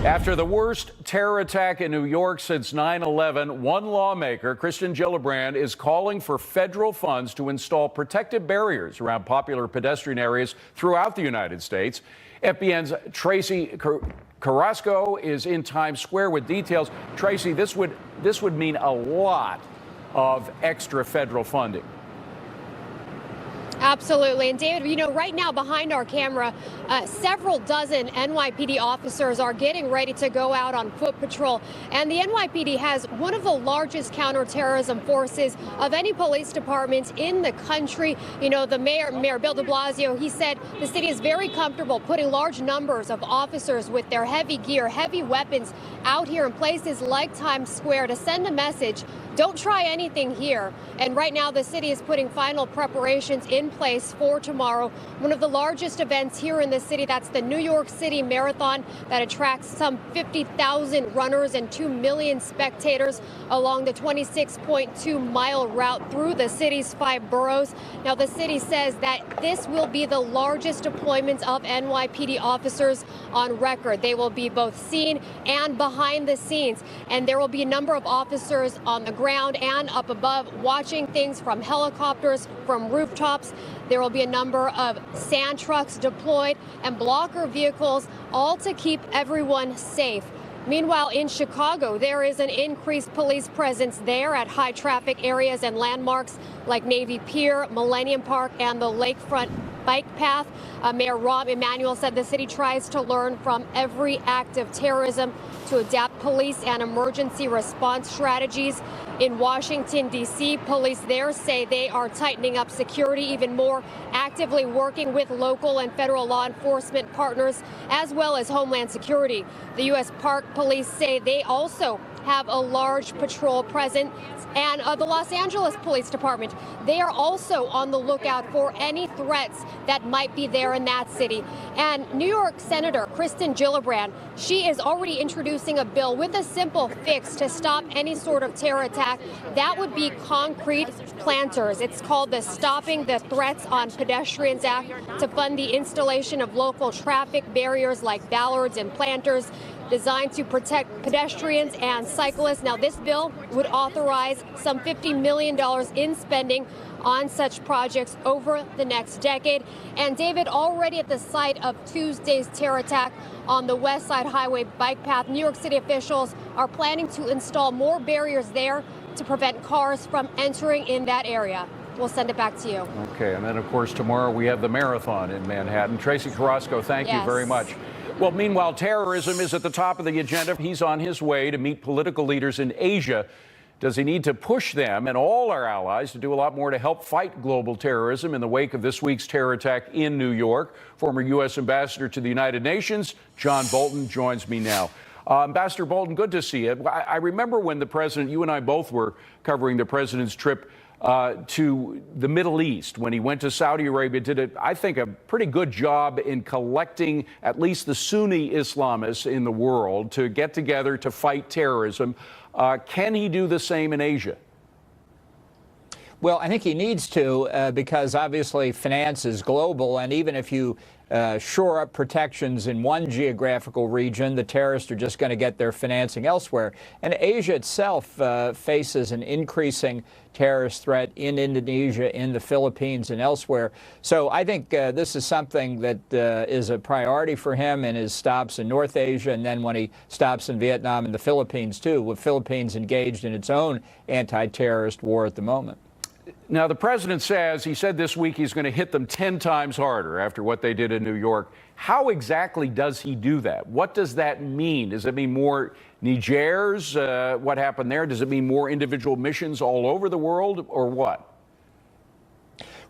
After the worst terror attack in New York since 9/11, one lawmaker, Kristen Gillibrand, is calling for federal funds to install protective barriers around popular pedestrian areas throughout the United States. FBN's Tracy Carrasco is in Times Square with details. Tracy, this would mean a lot of extra federal funding. Absolutely. And David, you know, right now behind our camera, several dozen NYPD officers are getting ready to go out on foot patrol. And the NYPD has one of the largest counterterrorism forces of any police department in the country. You know, the Mayor Bill de Blasio, he said the city is very comfortable putting large numbers of officers with their heavy gear, heavy weapons out here in places like Times Square to send a message. Don't try anything here. And right now, the city is putting final preparations in place for tomorrow. One of the largest events here in the city, that's the New York City Marathon that attracts some 50,000 runners and 2 million spectators along the 26.2-mile route through the city's 5 boroughs. Now, the city says that this will be the largest deployment of NYPD officers on record. They will be both seen and behind the scenes. And there will be a number of officers on the ground and up above watching things from helicopters, from rooftops. There will be a number of sand trucks deployed and blocker vehicles, all to keep everyone safe. Meanwhile, in Chicago, there is an increased police presence there at high traffic areas and landmarks like Navy Pier, Millennium Park, and the Lakefront bike path. Mayor Rahm Emanuel said the city tries to learn from every act of terrorism to adapt police and emergency response strategies. In Washington, D.C., police there say they are tightening up security even more, actively working with local and federal law enforcement partners, as well as Homeland Security. The U.S. Park Police say they also have a large patrol presence. And the Los Angeles Police Department, they are also on the lookout for any threats that might be there in that city. And New York Senator Kristen Gillibrand, she is already introducing a bill with a simple fix to stop any sort of terror attack. That would be concrete planters. It's called the Stopping the Threats on Pedestrians Act, to fund the installation of local traffic barriers like ballards and planters designed to protect pedestrians and cyclists. Now, this bill would authorize some $50 million in spending on such projects over the next decade. And David, already at the site of Tuesday's terror attack on the West Side Highway bike path, New York City officials are planning to install more barriers there to prevent cars from entering in that area. We'll send it back to you. Okay, and then, of course, tomorrow we have the marathon in Manhattan. Tracy Carrasco, thank you very much. Well, meanwhile, terrorism is at the top of the agenda. He's on his way to meet political leaders in Asia. Does he need to push them and all our allies to do a lot more to help fight global terrorism in the wake of this week's terror attack in New York? Former U.S. Ambassador to the United Nations, John Bolton, joins me now. Ambassador Bolton, good to see you. I remember when the president, you and I both were covering the president's trip to the Middle East, when he went to Saudi Arabia, did, I think, a pretty good job in collecting at least the Sunni Islamists in the world to get together to fight terrorism. Can he do the same in Asia? Well, I think he needs to because obviously finance is global, and even if you shore up protections in one geographical region, the terrorists are just going to get their financing elsewhere. And Asia itself faces an increasing terrorist threat in Indonesia, in the Philippines, and elsewhere. So I think this is something that is a priority for him in his stops in North Asia, and then when he stops in Vietnam and the Philippines, too, with Philippines engaged in its own anti-terrorist war at the moment. Now, the president says, he said this week he's going to hit them 10 times harder after what they did in New York. How exactly does he do that? What does that mean? Does it mean more Nigers, what happened there? Does it mean more individual missions all over the world, or what?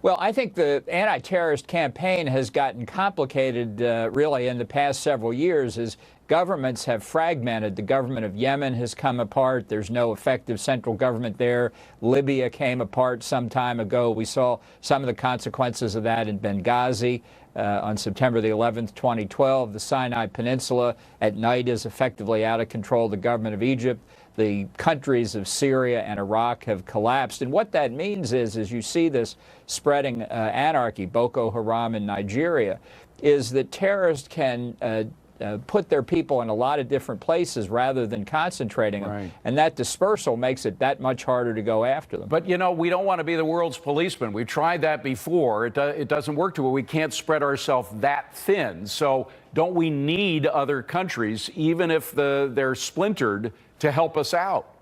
Well, I think the anti-terrorist campaign has gotten complicated, really, in the past several years as governments have fragmented. The government of Yemen has come apart. There's no effective central government there. Libya came apart some time ago. We saw some of the consequences of that in Benghazi on September the 11th, 2012. The Sinai Peninsula at night is effectively out of control. The government of Egypt, the countries of Syria and Iraq have collapsed. And what that means is, as you see this spreading anarchy, Boko Haram in Nigeria, is that terrorists can put their people in a lot of different places rather than concentrating them. Right. And that dispersal makes it that much harder to go after them. But, you know, we don't want to be the world's policeman. We've tried that before. It doesn't work too well. We can't spread ourselves that thin. So don't we need other countries, even if they're splintered, to help us out?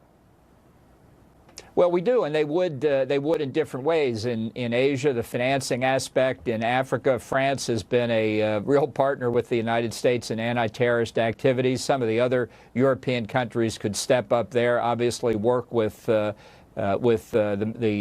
Well, we do, and they would in different ways. In Asia, the financing aspect. In Africa, France has been a real partner with the United States in anti-terrorist activities. Some of the other European countries could step up there, obviously work with the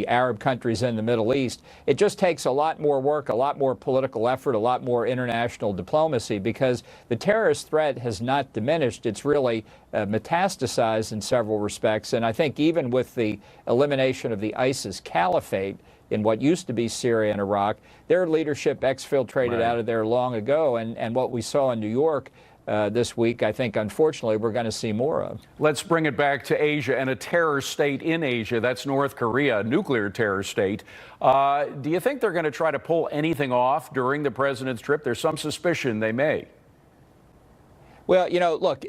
Arab countries in the Middle East. It just takes a lot more work, a lot more political effort, a lot more international diplomacy, because the terrorist threat has not diminished. It's really metastasized in several respects. And I think even with the elimination of the ISIS caliphate in what used to be Syria and Iraq, their leadership exfiltrated out of there long ago. And what we saw in New York this week, I think, unfortunately, we're going to see more of. Let's bring it back to Asia and a terror state in Asia. That's North Korea, a nuclear terror state. Do you think they're going to try to pull anything off during the president's trip? There's some suspicion they may. Well, you know, look,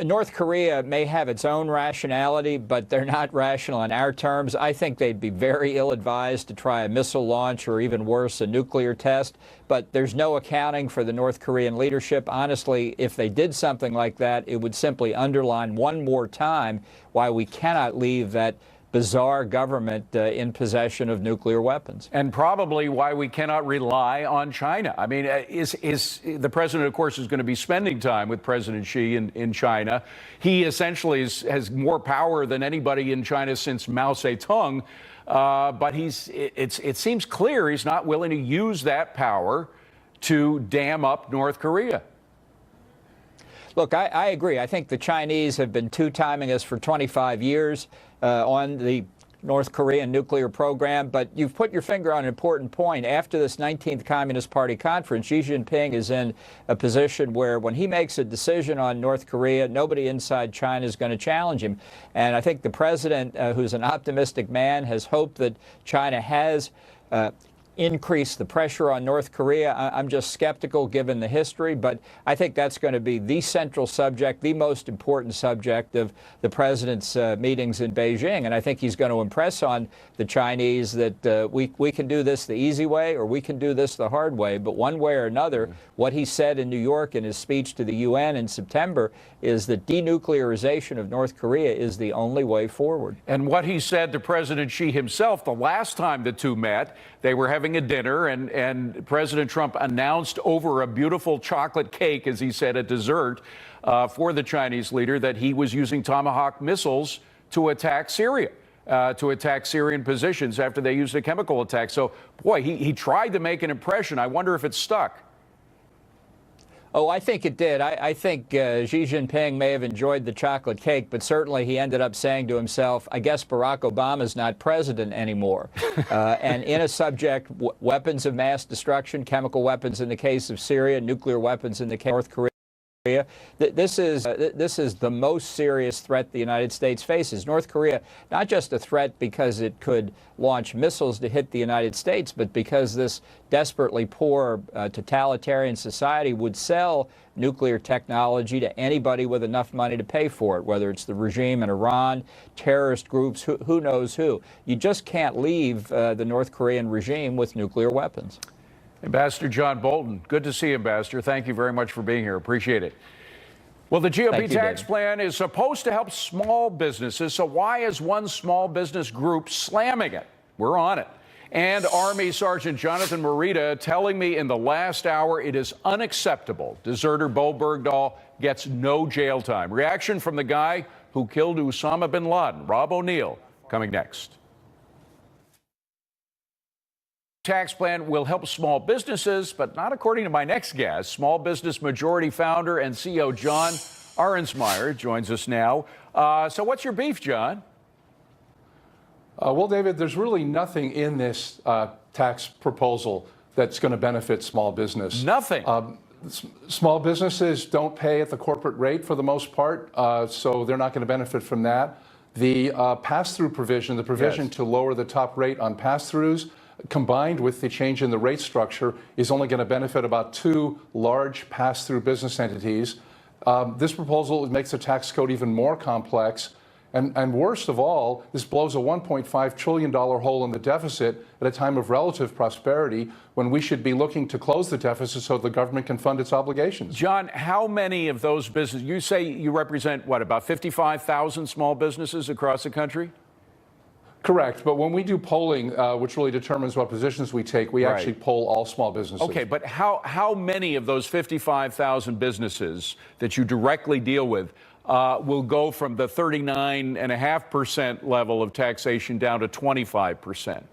North Korea may have its own rationality, but they're not rational in our terms. I think they'd be very ill-advised to try a missile launch or, even worse, a nuclear test. But there's no accounting for the North Korean leadership. Honestly, if they did something like that, it would simply underline one more time why we cannot leave that bizarre government in possession of nuclear weapons. And probably why we cannot rely on China. I mean, is the president, of course, is going to be spending time with President Xi in China. He essentially has more power than anybody in China since Mao Zedong. But it seems clear he's not willing to use that power to dam up North Korea. Look, I agree. I think the Chinese have been two-timing us for 25 years on the North Korean nuclear program. But you've put your finger on an important point. After this 19th Communist Party conference, Xi Jinping is in a position where when he makes a decision on North Korea, nobody inside China is going to challenge him. And I think the president, who's an optimistic man, has hoped that China has increase the pressure on North Korea. I'm just skeptical given the history, but I think that's going to be the central subject, the most important subject of the president's meetings in Beijing. And I think he's going to impress on the Chinese that we can do this the easy way or we can do this the hard way. But one way or another, what he said in New York in his speech to the UN in September is that denuclearization of North Korea is the only way forward. And what he said to President Xi himself the last time the two met, they were having a dinner, and President Trump announced over a beautiful chocolate cake, as he said, a dessert for the Chinese leader, that he was using Tomahawk missiles to attack Syria, to attack Syrian positions after they used a chemical attack. So, boy, he tried to make an impression. I wonder if it stuck. Oh, I think it did. I think Xi Jinping may have enjoyed the chocolate cake, but certainly he ended up saying to himself, I guess Barack Obama's not president anymore. And in a subject, weapons of mass destruction, chemical weapons in the case of Syria, nuclear weapons in the case of North Korea. This is the most serious threat the United States faces. North Korea, not just a threat because it could launch missiles to hit the United States, but because this desperately poor totalitarian society would sell nuclear technology to anybody with enough money to pay for it, whether it's the regime in Iran, terrorist groups, who knows who. You just can't leave the North Korean regime with nuclear weapons. Ambassador John Bolton, good to see you, Ambassador. Thank you very much for being here. Appreciate it. Well, the GOP tax plan is supposed to help small businesses, so why is one small business group slamming it? We're on it. And Army Sergeant Jonathan Morita telling me in the last hour it is unacceptable. Deserter Bo Bergdahl gets no jail time. Reaction from the guy who killed Osama bin Laden, Rob O'Neill, coming next. Tax plan will help small businesses, but not according to my next guest. Small Business Majority founder and CEO John Arensmeyer joins us now. So what's your beef, John? Well, David, there's really nothing in this tax proposal that's going to benefit small business. Nothing. Small businesses don't pay at the corporate rate for the most part, so they're not going to benefit from that. The pass-through provision, the provision to lower the top rate on pass-throughs, combined with the change in the rate structure, is only going to benefit about 2 large pass-through business entities. This proposal makes the tax code even more complex. And worst of all, this blows a $1.5 trillion hole in the deficit at a time of relative prosperity when we should be looking to close the deficit so the government can fund its obligations. John, how many of those businesses, you say you represent, what, about 55,000 small businesses across the country? Correct. But when we do polling, which really determines what positions we take, we actually poll all small businesses. Okay, but how many of those 55,000 businesses that you directly deal with will go from the 39.5% level of taxation down to 25%?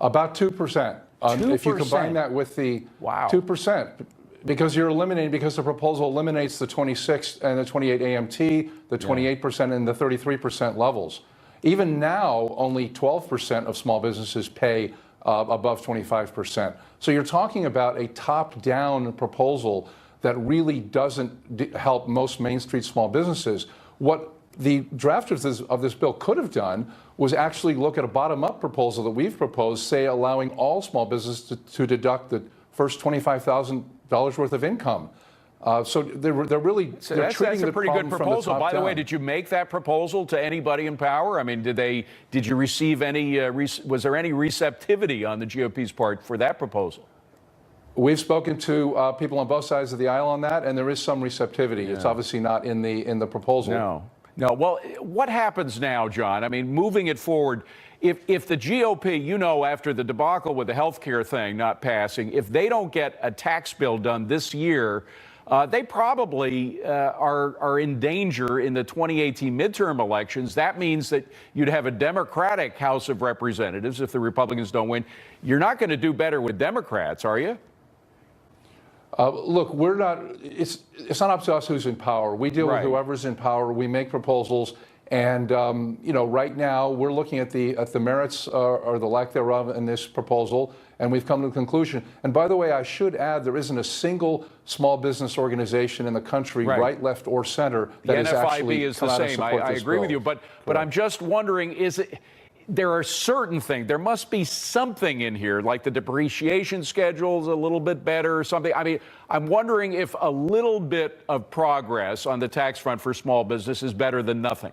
About 2%. 2%. If you combine that with the 2%, because the proposal eliminates the 26 and the 28 AMT, the 28% and the 33% levels. Even now, only 12% of small businesses pay above 25%. So you're talking about a top-down proposal that really doesn't help most Main Street small businesses. What the drafters of this bill could have done was actually look at a bottom-up proposal that we've proposed, say allowing all small businesses to deduct the first $25,000 worth of income. So they're that's a pretty good proposal. By the way, did you make that proposal to anybody in power? I mean, did you receive any? Was there any receptivity on the GOP's part for that proposal? We've spoken to people on both sides of the aisle on that, and there is some receptivity. Yeah. It's obviously not in the proposal. No. Well, what happens now, John? I mean, moving it forward, if the GOP, after the debacle with the health care thing not passing, if they don't get a tax bill done this year, they probably are in danger in the 2018 midterm elections. That means that you'd have a Democratic House of Representatives if the Republicans don't win. You're not going to do better with Democrats, are you? Look, we're not. It's not up to us who's in power. We deal with whoever's in power. We make proposals, and right now we're looking at the merits or the lack thereof in this proposal, and we've come to a conclusion. And by the way, I should add, there isn't a single small business organization in the country, right, left, or center, that is actually is the same. I agree with you, but I'm just wondering, there are certain things, there must be something in here, like the depreciation schedule is a little bit better or something. I mean, I'm wondering if a little bit of progress on the tax front for small business is better than nothing.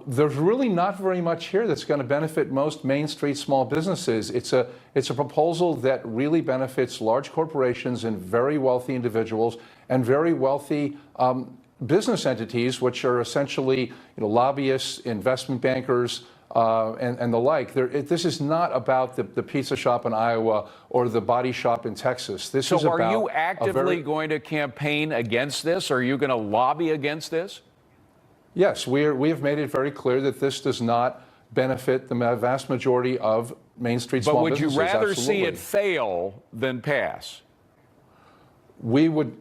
There's really not very much here that's going to benefit most Main Street small businesses. It's a proposal that really benefits large corporations and very wealthy individuals and very wealthy business entities, which are essentially lobbyists, investment bankers, and the like. This is not about the pizza shop in Iowa or the body shop in Texas. This is about. So are you actively going to campaign against this? Are you going to lobby against this? Yes, we have made it very clear that this does not benefit the vast majority of Main Street small businesses. But would you rather see it fail than pass? We would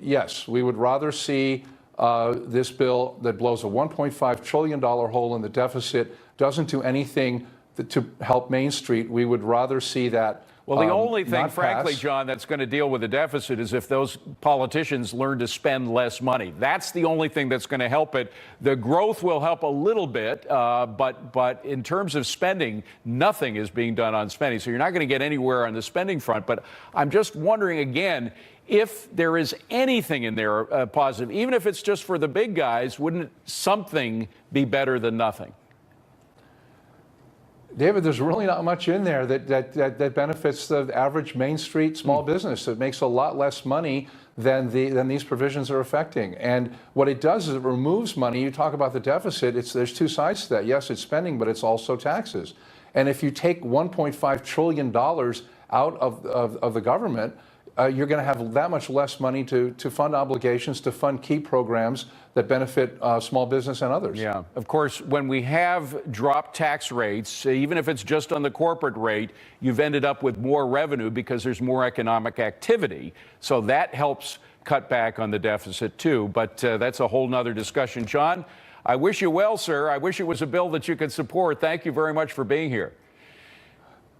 rather see this bill that blows a $1.5 trillion hole in the deficit, doesn't do anything to help Main Street. We would rather see that. Well, the only thing, frankly, John, that's going to deal with the deficit is if those politicians learn to spend less money. That's the only thing that's going to help it. The growth will help a little bit, but in terms of spending, nothing is being done on spending. So you're not going to get anywhere on the spending front. But I'm just wondering, again, if there is anything in there positive, even if it's just for the big guys, wouldn't something be better than nothing? David, there's really not much in there that benefits the average Main Street small business. It makes a lot less money than these provisions are affecting. And what it does is it removes money. You talk about the deficit. There's two sides to that. Yes, it's spending, but it's also taxes. And if you take $1.5 trillion out of the government, you're going to have that much less money to fund obligations, to fund key programs that benefit small business and others. Yeah. Of course, when we have dropped tax rates, even if it's just on the corporate rate, you've ended up with more revenue because there's more economic activity. So that helps cut back on the deficit, too. But that's a whole nother discussion. John, I wish you well, sir. I wish it was a bill that you could support. Thank you very much for being here.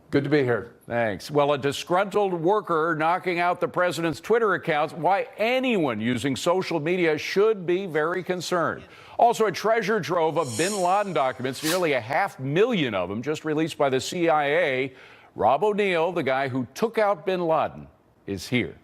Good to be here. Thanks. Well, a disgruntled worker knocking out the president's Twitter accounts. Why anyone using social media should be very concerned. Also, a treasure trove of bin Laden documents, nearly 500,000 of them, just released by the CIA. Rob O'Neill, the guy who took out bin Laden, is here.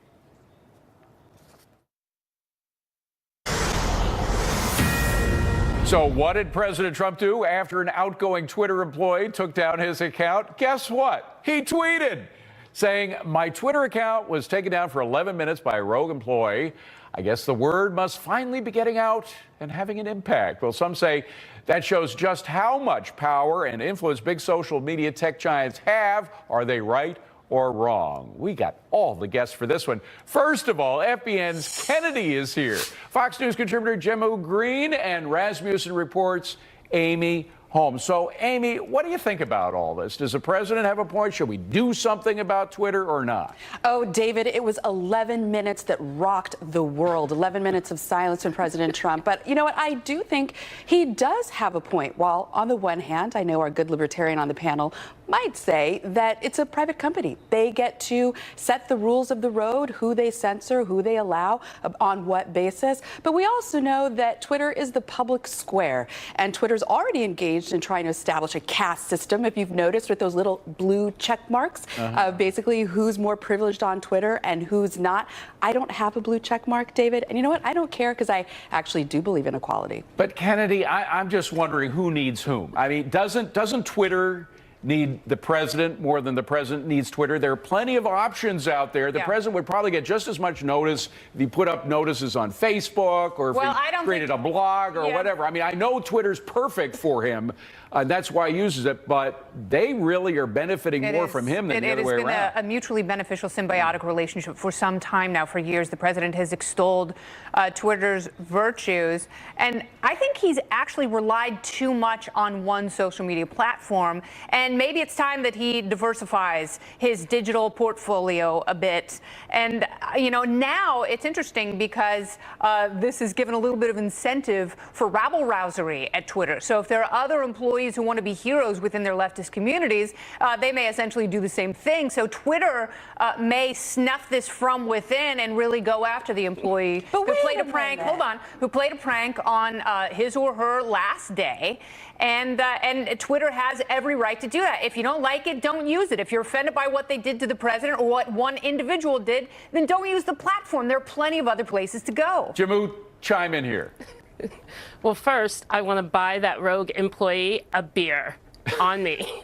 So what did President Trump do after an outgoing Twitter employee took down his account? Guess what? He tweeted saying, "My Twitter account was taken down for 11 minutes by a rogue employee. I guess the word must finally be getting out and having an impact." Well, some say that shows just how much power and influence big social media tech giants have. Are they right or wrong? We got all the guests for this one. First of all, FBN's Kennedy is here. Fox News contributor Jimmu Green and Rasmussen Report's Amy Holmes. So, Amy, what do you think about all this? Does the president have a point? Should we do something about Twitter or not? Oh, David, it was 11 minutes that rocked the world. 11 minutes of silence from President Trump. But you know what? I do think he does have a point. While on the one hand, I know our good libertarian on the panel might say that it's a private company. They get to set the rules of the road, who they censor, who they allow, on what basis. But we also know that Twitter is the public square, and Twitter's already engaged in trying to establish a caste system, if you've noticed, with those little blue check marks, basically who's more privileged on Twitter and who's not. I don't have a blue check mark, David, and you know what? I don't care, because I actually do believe in equality. But Kennedy, I'm just wondering who needs whom. I mean, doesn't Twitter need the president more than the president needs Twitter? There are plenty of options out there. The president would probably get just as much notice if he put up notices on Facebook or if he created a blog or whatever. I mean, I know Twitter's perfect for him. That's why he uses it, but they really are benefiting more from him than the other way around. It has been a mutually beneficial symbiotic relationship for some time now. For years, the president has extolled Twitter's virtues, and I think he's actually relied too much on one social media platform, and maybe it's time that he diversifies his digital portfolio a bit. And, you know, now it's interesting because this has given a little bit of incentive for rabble-rousery at Twitter. So if there are other employees who want to be heroes within their leftist communities, they may essentially do the same thing. So Twitter may snuff this from within and really go after the employee who played a prank. Hold on, who played a prank on his or her last day. And Twitter has every right to do that. If you don't like it, don't use it. If you're offended by what they did to the president or what one individual did, then don't use the platform. There are plenty of other places to go. Jimmu, chime in here. Well, first, I want to buy that rogue employee a beer on me.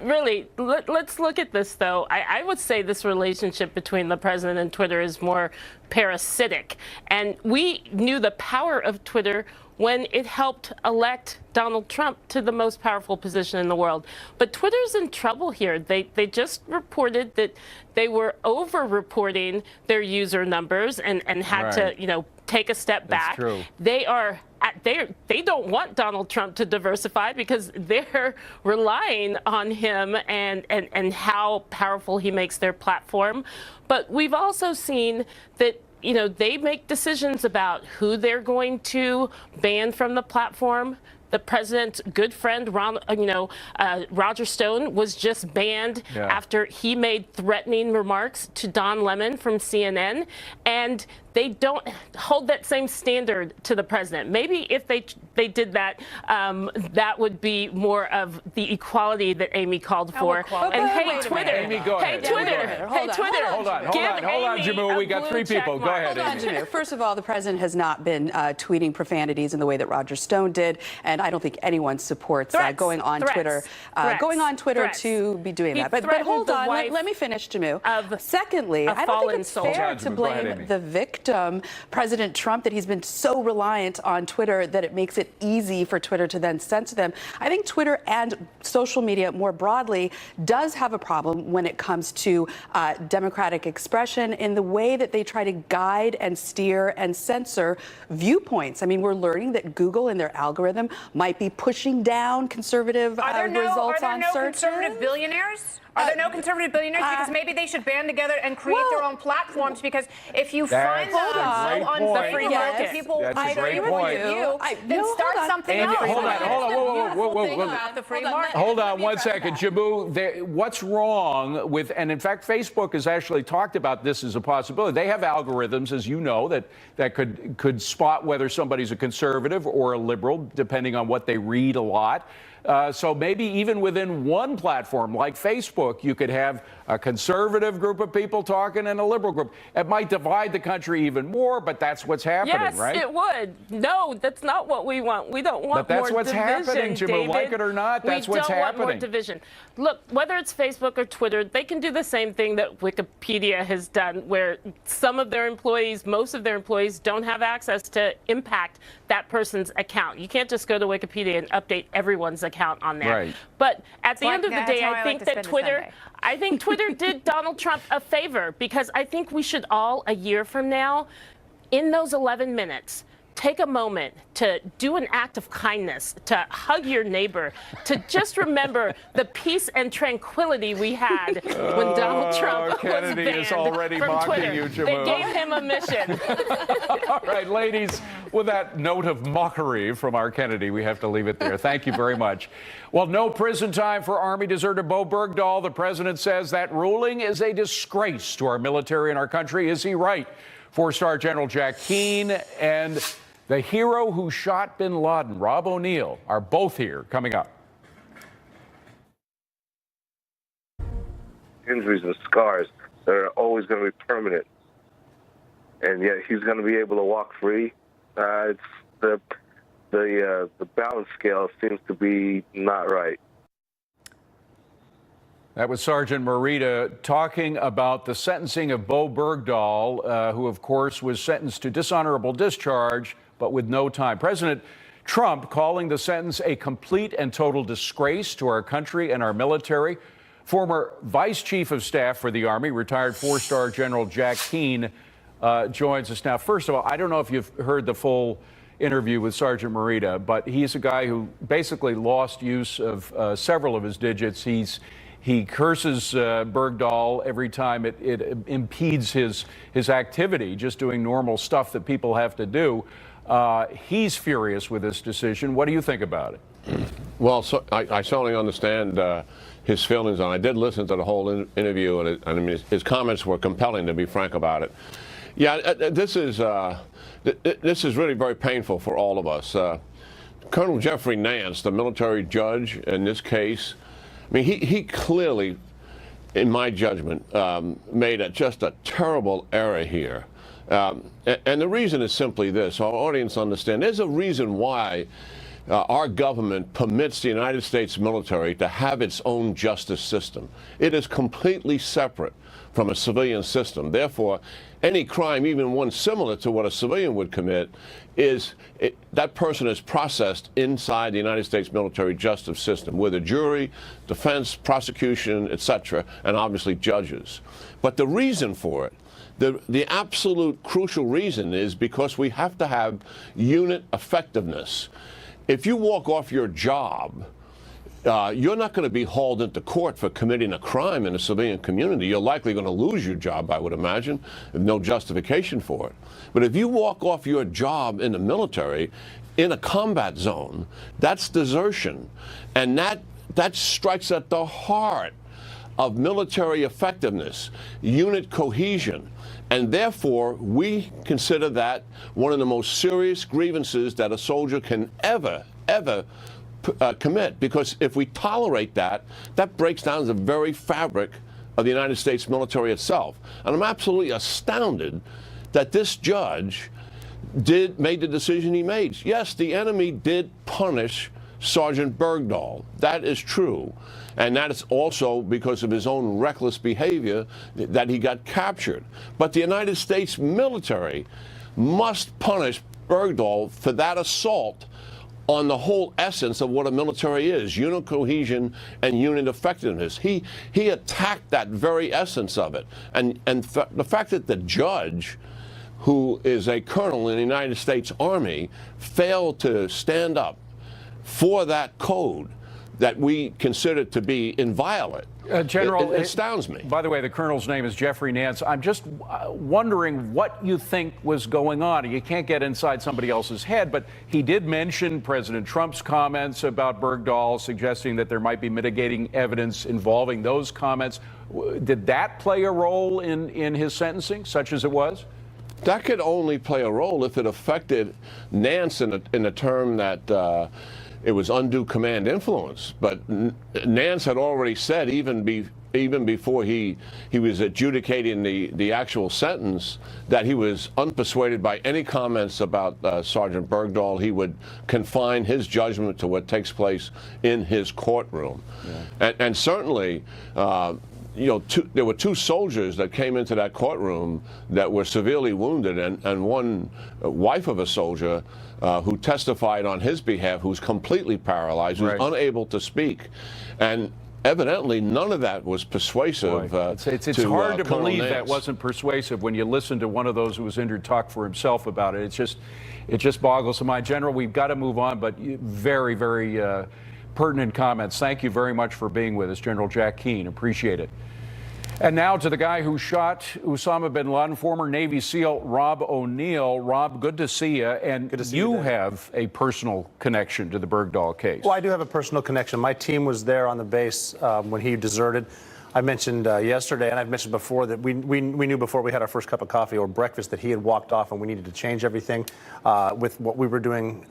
Really, let's look at this, though. I would say this relationship between the president and Twitter is more parasitic. And we knew the power of Twitter when it helped elect Donald Trump to the most powerful position in the world. But Twitter's in trouble here. They just reported that they were over-reporting their user numbers and had to, you know, take a step back. That's true. They don't want Donald Trump to diversify because they're relying on him and how powerful he makes their platform. But we've also seen that, you know, they make decisions about who they're going to ban from the platform. The president's good friend, Roger Stone, was just banned after he made threatening remarks to Don Lemon from CNN. And they don't hold that same standard to the president. Maybe if they did that, that would be more of the equality that Amy called for. And hey, Twitter. Amy, go ahead. Hey, Twitter. Hold on, Jimmu. We got three people. Go ahead. Hold on, Jimmu. First of all, the president has not been tweeting profanities in the way that Roger Stone did, and I don't think anyone supports going on Twitter to be doing that. But hold on, let me finish, Jimmu. Secondly, I don't think it's fair to blame the victim, President Trump, that he's been so reliant on Twitter that it makes it easy for Twitter to then censor them. I think Twitter and social media more broadly does have a problem when it comes to democratic expression in the way that they try to guide and steer and censor viewpoints. I mean, we're learning that Google and their algorithm might be pushing down conservative results on search. Are there no conservative billionaires? Are there no conservative billionaires? Because maybe they should band together and create their own platforms. Because if you find them so unfavorable to people, I agree with you. Then start something else. Hold on 1 second, Jimmu. What's wrong with? And in fact, Facebook has actually talked about this as a possibility. They have algorithms, as you know, that could spot whether somebody's a conservative or a liberal, depending on what they read a lot. So maybe even within one platform like Facebook, you could have a conservative group of people talking and a liberal group. It might divide the country even more, but that's what's happening, yes, right? Yes, it would. No, that's not what we want. We don't want more division, But that's what's happening, Jim. Like it or not, that's what's happening. We don't want more division. Look, whether it's Facebook or Twitter, they can do the same thing that Wikipedia has done, where some of their employees, most of their employees, don't have access to impact that person's account. You can't just go to Wikipedia and update everyone's account on there. Right. But at the end of the day, I think that Twitter did Donald Trump a favor, because I think we should all, a year from now, in those 11 minutes, take a moment to do an act of kindness, to hug your neighbor, to just remember the peace and tranquility we had when Donald Trump Kennedy was banned is already from mocking Twitter. you, Jamoo. They gave him a mission. All right, ladies, with that note of mockery from our Kennedy, we have to leave it there. Thank you very much. Well, no prison time for Army deserter Bowe Bergdahl. The president says that ruling is a disgrace to our military and our country. Is he right? Four-star General Jack Keane and the hero who shot bin Laden, Rob O'Neill, are both here coming up. Injuries and scars that are always going to be permanent, and yet he's going to be able to walk free. It's the balance scale seems to be not right. That was Sergeant Morita talking about the sentencing of Bowe Bergdahl, who, of course, was sentenced to dishonorable discharge, but with no time. President Trump calling the sentence a complete and total disgrace to our country and our military. Former Vice Chief of Staff for the Army, retired four-star General Jack Keane, joins us now. First of all, I don't know if you've heard the full interview with Sergeant Morita, but he's a guy who basically lost use of several of his digits. He curses Bergdahl every time it impedes his activity, just doing normal stuff that people have to do. He's furious with this decision. What do you think about it? Well, so I certainly understand his feelings, and I did listen to the whole interview, and I mean, his comments were compelling, to be frank about it. Yeah, this is really very painful for all of us. Colonel Jeffrey Nance, the military judge in this case, I mean, he clearly, in my judgment, made just a terrible error here. And the reason is simply this. Our audience understand there's a reason why our government permits the United States military to have its own justice system. It is completely separate from a civilian system. Therefore, any crime, even one similar to what a civilian would commit, that person is processed inside the United States military justice system with a jury, defense, prosecution, etc., and obviously judges. But the reason for it, the absolute crucial reason, is because we have to have unit effectiveness. If you walk off your job, you're not going to be hauled into court for committing a crime in a civilian community. You're likely going to lose your job, I would imagine, with no justification for it. But if you walk off your job in the military, in a combat zone, that's desertion. And that strikes at the heart of military effectiveness, unit cohesion. And therefore, we consider that one of the most serious grievances that a soldier can ever commit. Because if we tolerate that, that breaks down the very fabric of the United States military itself. And I'm absolutely astounded that this judge made the decision he made. Yes, the enemy did punish Sergeant Bergdahl. That is true. And that is also because of his own reckless behavior that he got captured. But the United States military must punish Bergdahl for that assault on the whole essence of what a military is, unit cohesion and unit effectiveness. He attacked that very essence of it. And the fact that the judge, who is a colonel in the United States Army, failed to stand up for that code that we consider to be inviolate. General, it astounds me. By the way, the colonel's name is Jeffrey Nance. I'm just wondering what you think was going on. You can't get inside somebody else's head, but he did mention President Trump's comments about Bergdahl, suggesting that there might be mitigating evidence involving those comments. Did that play a role in his sentencing, such as it was? That could only play a role if it affected Nance in a term that it was undue command influence. But Nance had already said, even before he was adjudicating the actual sentence, that he was unpersuaded by any comments about Sergeant Bergdahl. He would confine his judgment to what takes place in his courtroom. Yeah. And certainly, there were 2 soldiers that came into that courtroom that were severely wounded, and one wife of a soldier who testified on his behalf, who's completely paralyzed, who's unable to speak. And evidently, none of that was persuasive. It's hard to believe that wasn't persuasive when you listen to one of those who was injured talk for himself about it. It just boggles the mind. General, we've got to move on, but very, very pertinent comments. Thank you very much for being with us, General Jack Keane. Appreciate it. And now to the guy who shot Osama bin Laden, former Navy SEAL Rob O'Neill. Rob, good to see you. And good to see you have a personal connection to the Bergdahl case. Well, I do have a personal connection. My team was there on the base when he deserted. I mentioned yesterday, and I've mentioned before, that we knew before we had our first cup of coffee or breakfast that he had walked off and we needed to change everything with what we were doing.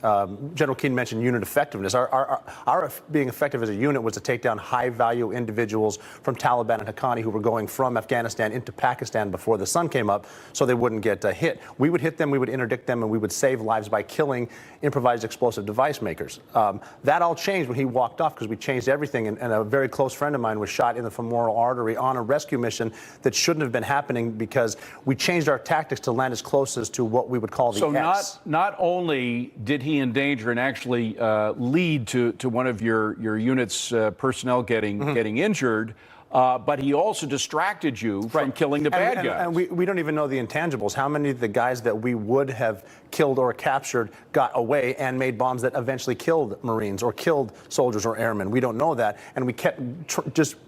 General Keane mentioned unit effectiveness. Our being effective as a unit was to take down high-value individuals from Taliban and Haqqani who were going from Afghanistan into Pakistan before the sun came up so they wouldn't get hit. We would hit them, we would interdict them, and we would save lives by killing improvised explosive device makers. That all changed when he walked off because we changed everything, and a very close friend of mine was shot in the femoral artery on a rescue mission that shouldn't have been happening because we changed our tactics to land as close as to what we would call the X. So not only did he endanger and actually lead to one of your unit's personnel getting injured, but he also distracted you from killing the bad guys. And we don't even know the intangibles. How many of the guys that we would have killed or captured got away and made bombs that eventually killed Marines or killed soldiers or airmen? We don't know that. And we kept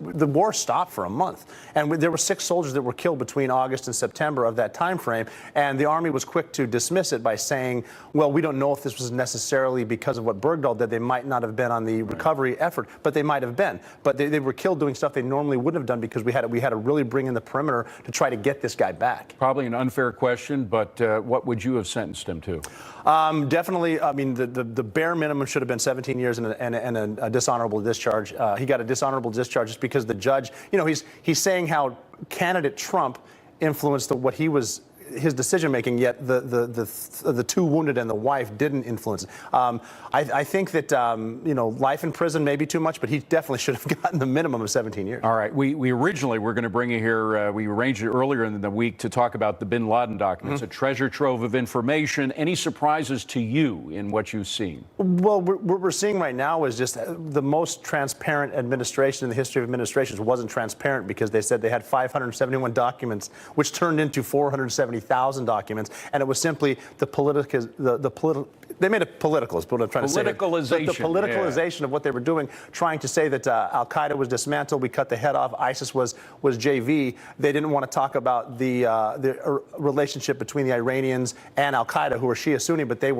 the war stopped for a month. And there were 6 soldiers that were killed between August and September of that time frame. And the Army was quick to dismiss it by saying, well, we don't know if this was necessarily because of what Bergdahl did. They might not have been on the recovery effort, but they might have been. But they were killed doing stuff they normally wouldn't have done because we had to really bring in the perimeter to try to get this guy back. Probably an unfair question, but what would you have sentenced him to? Definitely, I mean, the bare minimum should have been 17 years and a dishonorable discharge. He got a dishonorable discharge just because the judge, he's saying how candidate Trump influenced what he was his decision making, yet the 2 wounded and the wife didn't influence it. I think that life in prison may be too much, but he definitely should have gotten the minimum of 17 years. All right, we originally were going to bring you here. We arranged it earlier in the week to talk about the bin Laden documents, a treasure trove of information. Any surprises to you in what you've seen? Well, what we're seeing right now is just the most transparent administration in the history of administrations. Wasn't transparent because they said they had 571 documents, which turned into 470,000 documents, and it was simply they made it political, is what I'm trying to say. Politicalization. The politicalization of what they were doing, trying to say that Al-Qaeda was dismantled, we cut the head off, ISIS was JV. They didn't want to talk about the relationship between the Iranians and Al-Qaeda, who were Shia Sunni, but bin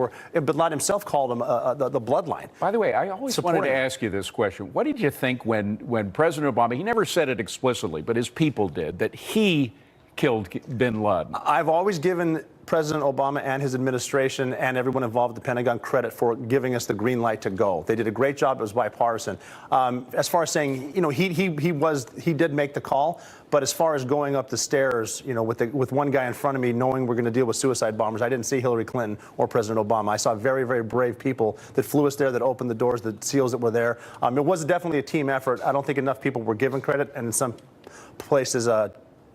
Laden himself called them the bloodline. By the way, I always wanted to ask you this question. What did you think when President Obama, he never said it explicitly, but his people did, that he killed bin Laden? I've always given President Obama and his administration and everyone involved at the Pentagon credit for giving us the green light to go. They did a great job. It was bipartisan. As far as saying, he did make the call, but as far as going up the stairs, with one guy in front of me, knowing we're going to deal with suicide bombers, I didn't see Hillary Clinton or President Obama. I saw very, very brave people that flew us there, that opened the doors, the SEALs that were there. It was definitely a team effort. I don't think enough people were given credit, and in some places,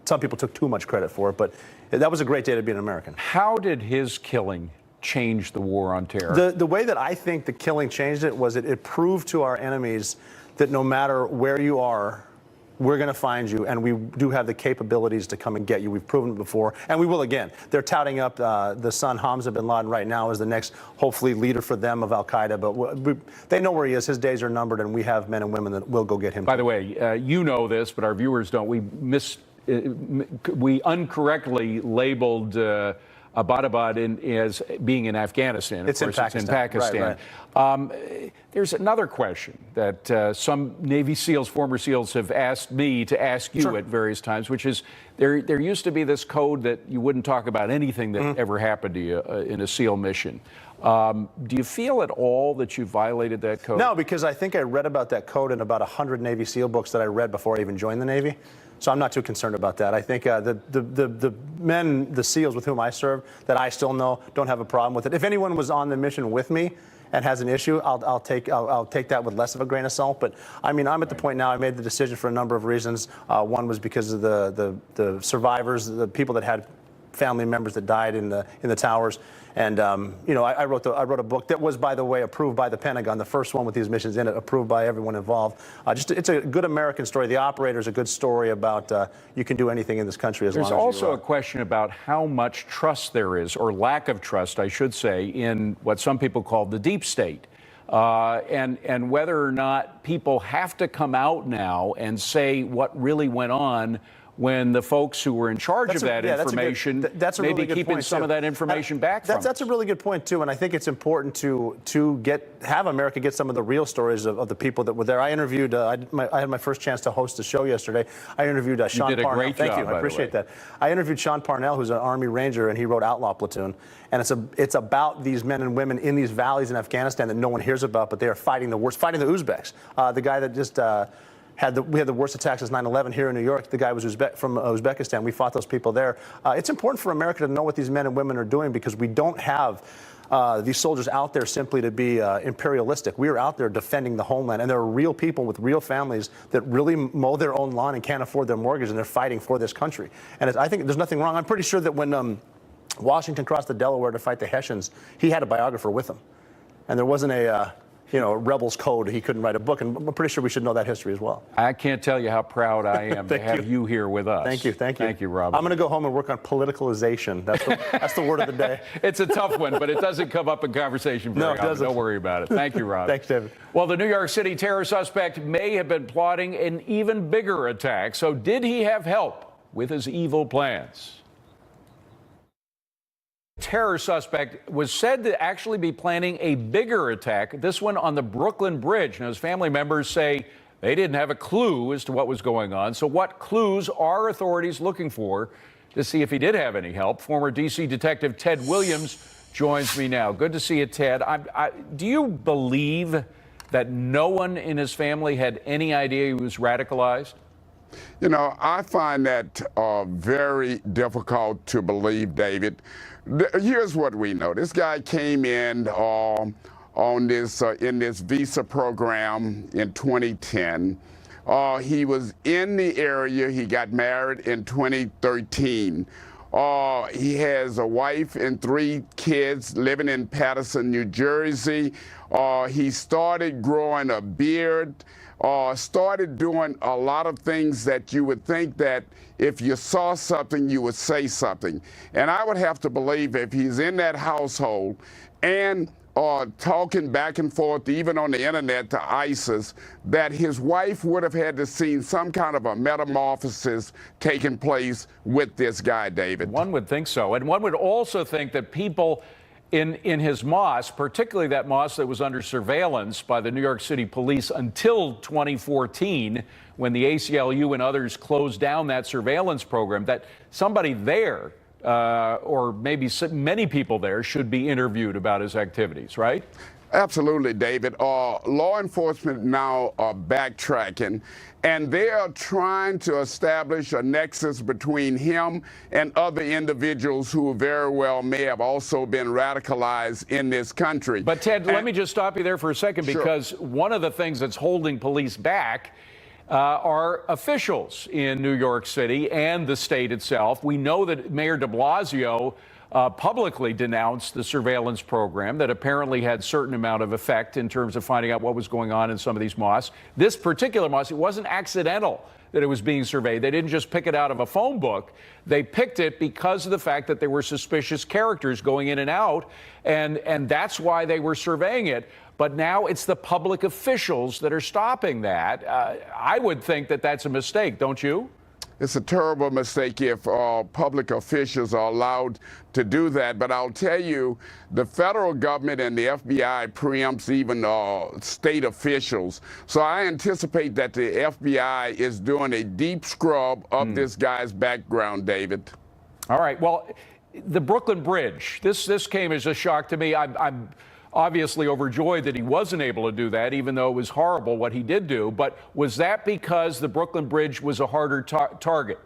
some people took too much credit for it, but that was a great day to be an American. How did his killing change the war on terror? The way that I think the killing changed it was it proved to our enemies that no matter where you are, we're going to find you, and we do have the capabilities to come and get you. We've proven it before, and we will again. They're touting up the son, Hamza bin Laden, right now as the next, hopefully, leader for them of Al-Qaeda, but they know where he is. His days are numbered, and we have men and women that will go get him. By the way, you know this, but our viewers don't. We incorrectly labeled Abbottabad as being in Afghanistan. It's in Pakistan. It's in Pakistan. Right. There's another question that some Navy SEALs, former SEALs, have asked me to ask you at various times, which is there used to be this code that you wouldn't talk about anything that ever happened to you in a SEAL mission. Do you feel at all that you violated that code? No, because I think I read about that code in about 100 Navy SEAL books that I read before I even joined the Navy. So I'm not too concerned about that. I think the men, the SEALs with whom I serve, that I still know, don't have a problem with it. If anyone was on the mission with me and has an issue, I'll take that with less of a grain of salt. But I mean, I'm at the point now. I made the decision for a number of reasons. One was because of the survivors, the people that had family members that died in the towers. And you know, I wrote a book that was, by the way, approved by the Pentagon, the first one with these missions in it, approved by everyone involved. It's a good American story. The Operator's a good story about you can do anything in this country as long as you There's also a question about how much trust there is, or lack of trust, I should say, in what some people call the deep state. And whether or not people have to come out now and say what really went on when the folks who were in charge of that information may be keeping some of that information back from us. That's a really good point, too, and I think it's important to have America get some of the real stories of the people that were there. I interviewed, I had my first chance to host a show yesterday. I interviewed Sean Parnell. You did a great job, Thank you, I appreciate that. I interviewed Sean Parnell, who's an Army Ranger, and he wrote Outlaw Platoon. And it's about these men and women in these valleys in Afghanistan that no one hears about, but they are fighting the worst, fighting the Uzbeks. The guy that just... we had the worst attacks since 9/11 here in New York. The guy was from Uzbekistan. We fought those people there. It's important for America to know what these men and women are doing, because we don't have these soldiers out there simply to be imperialistic. We are out there defending the homeland, and there are real people with real families that really mow their own lawn and can't afford their mortgage, and they're fighting for this country. And I think there's nothing wrong. I'm pretty sure that when Washington crossed the Delaware to fight the Hessians, he had a biographer with him, and there wasn't a rebels code. He couldn't write a book, and I'm pretty sure we should know that history as well. I can't tell you how proud I am to have you here with us. Thank you. Thank you, Robert. I'm going to go home and work on politicalization. That's the word of the day. It's a tough one, but it doesn't come up in conversation very often. Doesn't. Don't worry about it. Thank you, Rob. Thanks, David. Well, the New York City terror suspect may have been plotting an even bigger attack. So did he have help with his evil plans? Terror suspect was said to actually be planning a bigger attack, this one on the Brooklyn Bridge. Now, his family members say they didn't have a clue as to what was going on. So what clues are authorities looking for to see if he did have any help? Former D.C. Detective Ted Williams joins me now. Good to see you, Ted. Do you believe that no one in his family had any idea he was radicalized? You know, I find that very difficult to believe, David. Here's what we know. This guy came in on this in this visa program in 2010. He was in the area. He got married in 2013. He has a wife and 3 kids living in Paterson, New Jersey. He started growing a beard. Started doing a lot of things that you would think that if you saw something, you would say something. And I would have to believe if he's in that household and talking back and forth, even on the internet, to ISIS, that his wife would have had to see some kind of a metamorphosis taking place with this guy, David. One would think so. And one would also think that people in his mosque, particularly that mosque that was under surveillance by the New York City police until 2014, when the ACLU and others closed down that surveillance program, that somebody there, or maybe many people there, should be interviewed about his activities, right? Absolutely, David. Law enforcement now are backtracking, and they are trying to establish a nexus between him and other individuals who very well may have also been radicalized in this country. But Ted, let me just stop you there for a second, because one of the things that's holding police back are officials in New York City and the state itself. We know that Mayor de Blasio publicly denounced the surveillance program that apparently had certain amount of effect in terms of finding out what was going on in some of these mosques. This particular mosque, it wasn't accidental that it was being surveyed. They didn't just pick it out of a phone book. They picked it because of the fact that there were suspicious characters going in and out, and that's why they were surveying it. But now it's the public officials that are stopping that. I would think that that's a mistake, don't you? It's a terrible mistake if public officials are allowed to do that. But I'll tell you, the federal government and the FBI preempts even state officials. So I anticipate that the FBI is doing a deep scrub of this guy's background, David. All right. Well, the Brooklyn Bridge, this came as a shock to me. I'm obviously overjoyed that he wasn't able to do that, even though it was horrible what he did do. But was that because the Brooklyn Bridge was a harder target?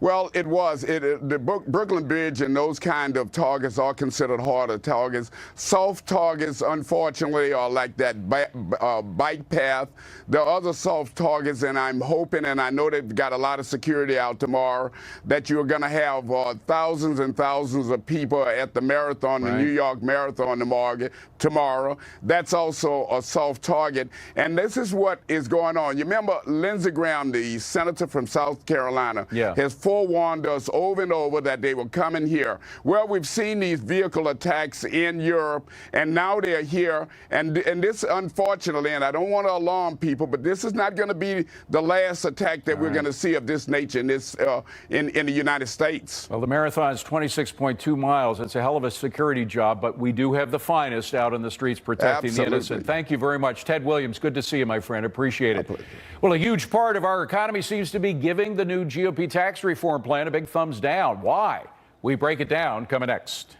Well, it was. The Brooklyn Bridge and those kind of targets are considered harder targets. Soft targets, unfortunately, are like that bike path. There are other soft targets, and I'm hoping, and I know they've got a lot of security out tomorrow, that you're going to have thousands and thousands of people at the marathon, the New York Marathon tomorrow. That's also a soft target. And this is what is going on. You remember Lindsey Graham, the senator from South Carolina, has forewarned us over and over that they were coming here. Well, we've seen these vehicle attacks in Europe, and now they're here. And this, unfortunately, and I don't want to alarm people, but this is not going to be the last attack that we're going to see of this nature in the United States. Well, the marathon is 26.2 miles. It's a hell of a security job, but we do have the finest out on the streets protecting the innocent. Thank you very much. Ted Williams, good to see you, my friend. Appreciate it. Well, a huge part of our economy seems to be giving the new GOP tax reform plan a big thumbs down. Why? We break it down coming next.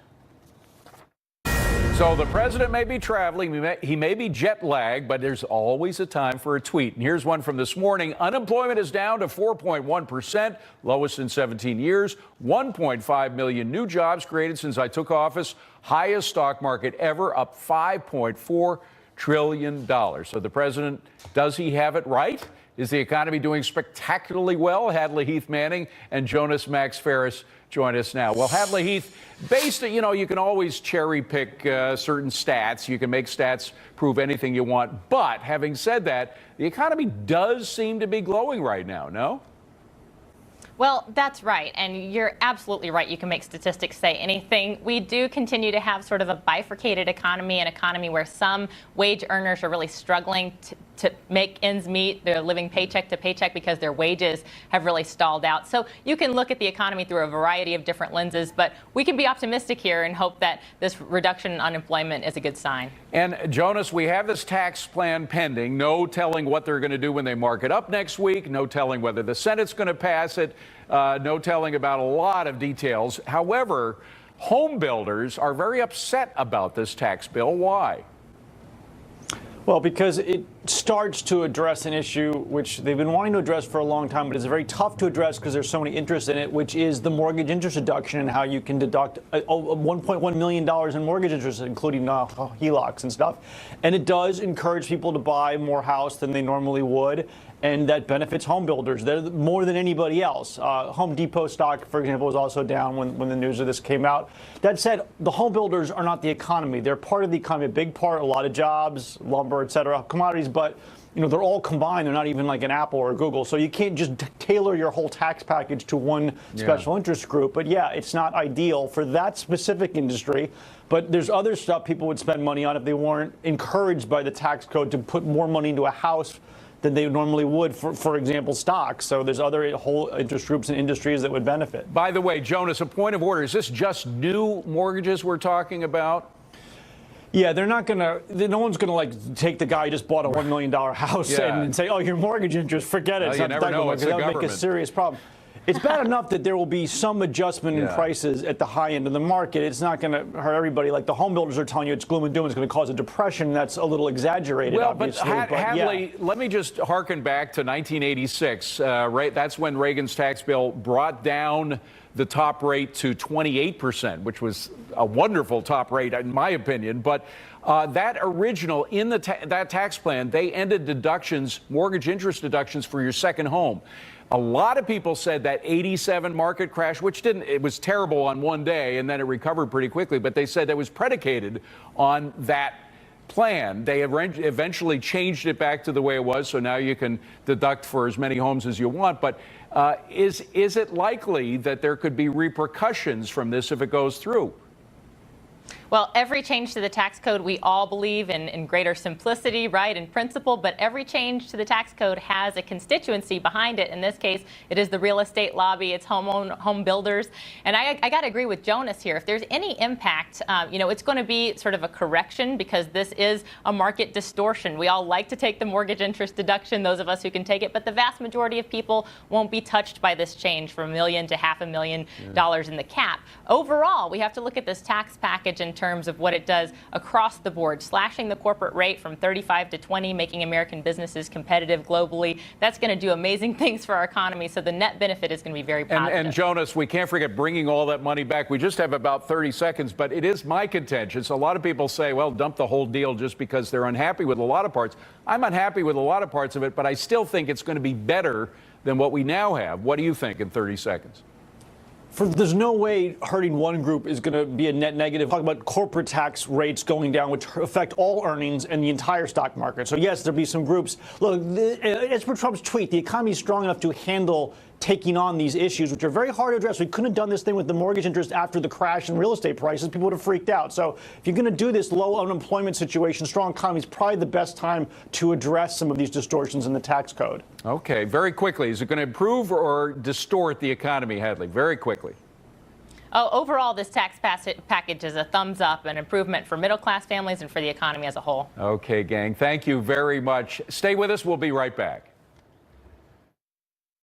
So the president may be traveling, he may be jet lagged, but there's always a time for a tweet. And here's one from this morning. Unemployment is down to 4.1%, lowest in 17 years. 1.5 million new jobs created since I took office. Highest stock market ever, up $5.4 trillion. So the president, does he have it right? Is the economy doing spectacularly well? Hadley Heath Manning and Jonas Max Ferris join us now. Well, Hadley Heath, you can always cherry pick certain stats. You can make stats prove anything you want. But having said that, the economy does seem to be glowing right now, no? Well, that's right. And you're absolutely right. You can make statistics say anything. We do continue to have sort of a bifurcated economy, an economy where some wage earners are really struggling to make ends meet. They're living paycheck to paycheck because their wages have really stalled out. So you can look at the economy through a variety of different lenses, but we can be optimistic here and hope that this reduction in unemployment is a good sign. And Jonas, we have this tax plan pending. No telling what they're going to do when they mark it up next week. No telling whether the Senate's going to pass it. No telling about a lot of details. However, home builders are very upset about this tax bill. Why? Well, because it starts to address an issue which they've been wanting to address for a long time, but it's very tough to address because there's so many interests in it, which is the mortgage interest deduction and how you can deduct $1.1 million in mortgage interest, including HELOCs and stuff. And it does encourage people to buy more house than they normally would. And that benefits home builders. They're more than anybody else. Home Depot stock, for example, was also down when the news of this came out. That said, the home builders are not the economy. They're part of the economy, a big part, a lot of jobs, lumber, et cetera, commodities, but they're all combined. They're not even like an Apple or a Google. So you can't just tailor your whole tax package to one special interest group. But yeah, it's not ideal for that specific industry. But there's other stuff people would spend money on if they weren't encouraged by the tax code to put more money into a house than they normally would, for example, stocks. So there's other whole interest groups and industries that would benefit. By the way, Jonas, a point of order. Is this just new mortgages we're talking about? Yeah, they're not going to, no one's going to take the guy who just bought a $1 million house and say, oh, your morttage interest, forget it. Well, you never know. It's the government. That would make a serious problem. It's bad enough that there will be some adjustment in prices at the high end of the market. It's not going to hurt everybody. Like the home builders are telling you it's gloom and doom. It's going to cause a depression. That's a little exaggerated, obviously. But Hadley, let me just harken back to 1986. That's when Reagan's tax bill brought down the top rate to 28%, which was a wonderful top rate, in my opinion. But that original, in that tax plan, they ended deductions, mortgage interest deductions for your second home. A lot of people said that 87 market crash, which it was terrible on one day and then it recovered pretty quickly, but they said that was predicated on that plan. They eventually changed it back to the way it was, so now you can deduct for as many homes as you want. But is it likely that there could be repercussions from this if it goes through? Well, every change to the tax code, we all believe in greater simplicity, right, in principle, but every change to the tax code has a constituency behind it. In this case, it is the real estate lobby, it's home builders. And I got to agree with Jonas here. If there's any impact, it's going to be sort of a correction because this is a market distortion. We all like to take the mortgage interest deduction, those of us who can take it, but the vast majority of people won't be touched by this change from $1 million to $500,000 in the cap. Overall, we have to look at this tax package in terms of what it does across the board, slashing the corporate rate from 35 to 20, making American businesses competitive globally. That's going to do amazing things for our economy. So the net benefit is going to be very positive. And Jonas, we can't forget bringing all that money back. We just have about 30 seconds, but it is my contention. So a lot of people say, well, dump the whole deal just because they're unhappy with a lot of parts. I'm unhappy with a lot of parts of it, but I still think it's going to be better than what we now have. What do you think in 30 seconds? There's no way hurting one group is going to be a net negative. Talk about corporate tax rates going down, which affect all earnings and the entire stock market. So yes, there'll be some groups. Look, as per Trump's tweet, the economy is strong enough to handle taking on these issues, which are very hard to address. We couldn't have done this thing with the mortgage interest after the crash in real estate prices. People would have freaked out. So if you're going to do this low unemployment situation, strong economy is probably the best time to address some of these distortions in the tax code. Okay, very quickly. Is it going to improve or distort the economy, Hadley? Very quickly. Oh, overall, this tax package is a thumbs up, an improvement for middle-class families and for the economy as a whole. Okay, gang. Thank you very much. Stay with us. We'll be right back.